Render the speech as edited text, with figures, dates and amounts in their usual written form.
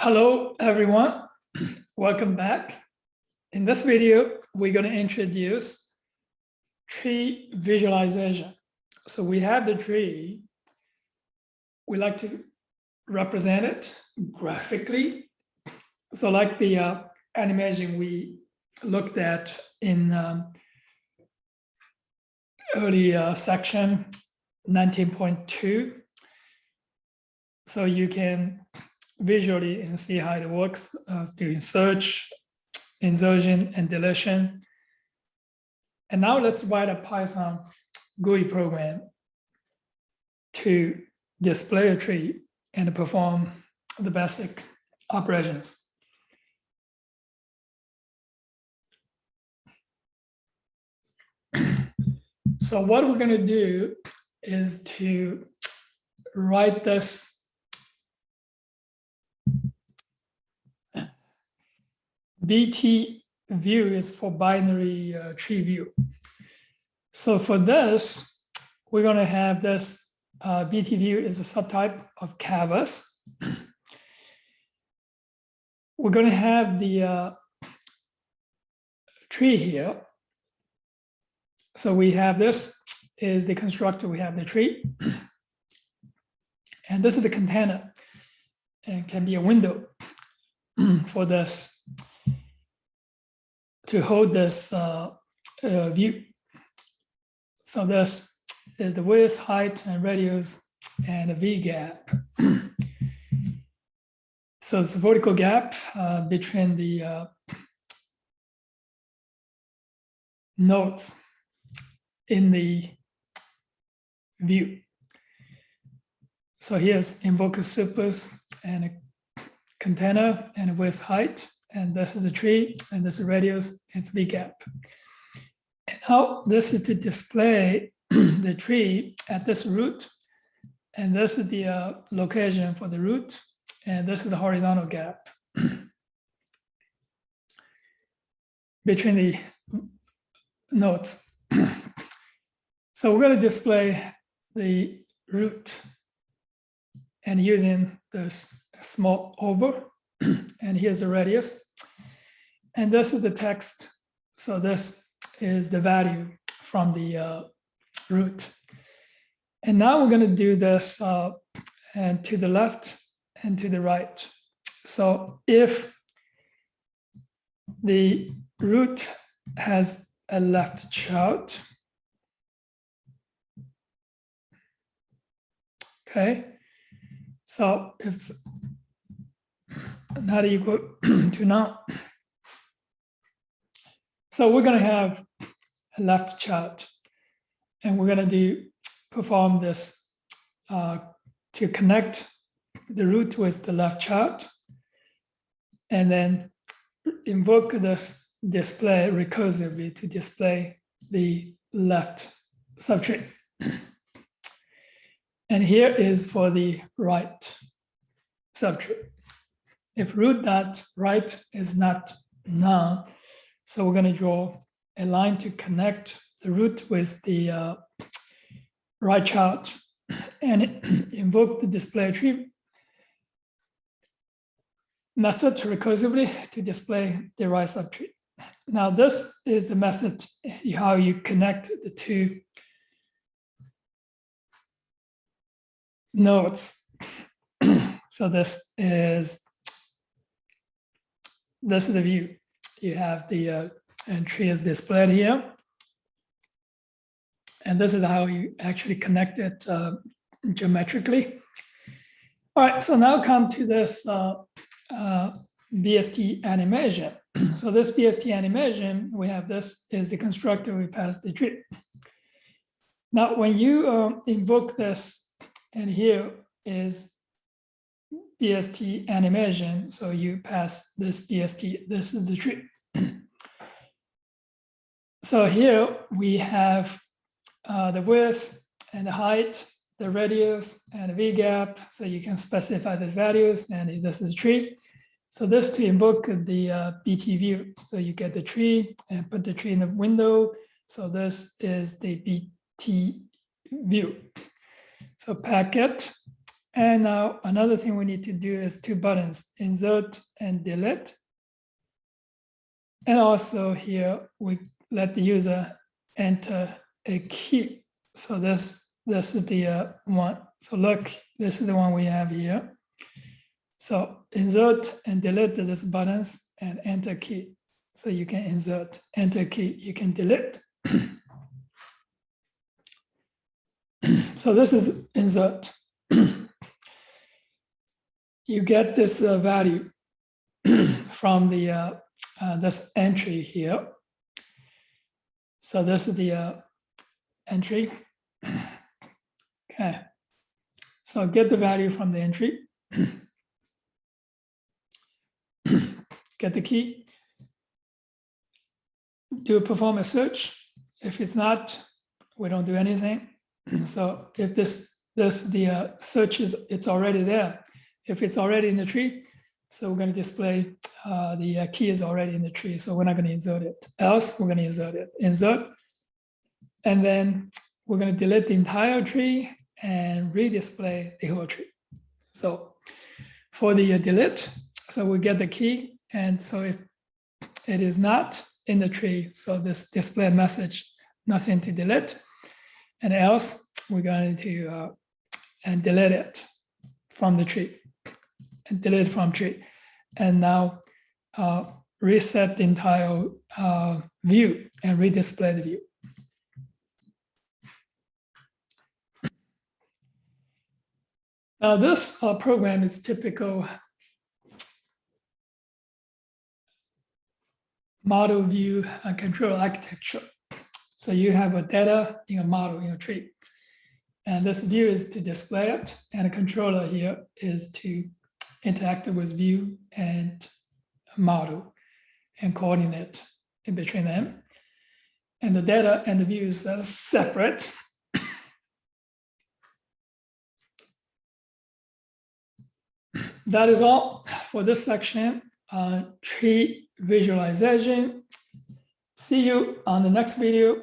Hello, everyone. Welcome back. In this video, we're going to introduce tree visualization. So we have the tree. We like to represent it graphically. So like the animation we looked at in early section 19.2. So you can visually and see how it works doing search, insertion, and deletion. And now let's write a Python GUI program to display a tree and perform the basic operations. So what we're going to do is to write this BT view is for binary tree view. So for this, we're going to have this BT view is a subtype of canvas. We're going to have the tree here. So we have this is the constructor, we have the tree. And this is the container, and can be a window for this to hold this view. So this is the width, height, and radius, and a V gap. So it's a vertical gap between the nodes in the view. So here's invoker supers and a container and a width, height. And this is a tree, and this is radius, it's V gap. And now this is to display the tree at this root, and this is the location for the root, and this is the horizontal gap between the nodes. So we're going to display the root and using this small over. And here's the radius, and this is the text. So this is the value from the root. And now we're going to do this and to the left and to the right. So if the root has a left child, okay, so if it's not equal to none. So we're going to have a left child, and we're going to perform this to connect the root with the left child, and then invoke this display recursively to display the left subtree. And here is for the right subtree. If root dot right is not none, so we're going to draw a line to connect the root with the right child and invoke the display tree method recursively to display the right subtree. Now this is the method how you connect the two nodes. So this is the view. You have the tree is displayed here. And this is how you actually connect it geometrically. All right, so now come to this BST animation. So this BST animation, we have this is the constructor we pass the tree. Now, when you invoke this, and here is BST animation, so you pass this BST, this is the tree. So here we have the width and the height, the radius and the V gap, so you can specify the values, and this is a tree. So this to invoke the BT view, so you get the tree and put the tree in the window. So this is the BT view. So packet And now another thing we need to do is 2 buttons, insert and delete. And also here, we let the user enter a key. So this is the one. So look, this is the one we have here. So insert and delete these buttons and enter key. So you can insert, enter key, you can delete. So this is insert. You get this value from the this entry here. So this is the entry. Okay. So get the value from the entry. Get the key. Perform a search. If it's not, we don't do anything. So if the search it's already there. If it's already in the tree, so we're going to display the key is already in the tree. So we're not going to insert it. Else we're going to insert it. Insert, and then we're going to delete the entire tree and redisplay the whole tree. So for the delete, so we get the key, and so if it is not in the tree, so this display message, nothing to delete, and else we're going to and delete it from the tree, and delete from tree, and now reset the entire view and redisplay the view. Now this program is typical model view and control architecture. So you have a data in a model in a tree. And this view is to display it. And a controller here is to interact with view and model and coordinate in between them. And the data and the views are separate. That is all for this section on tree visualization. See you on the next video.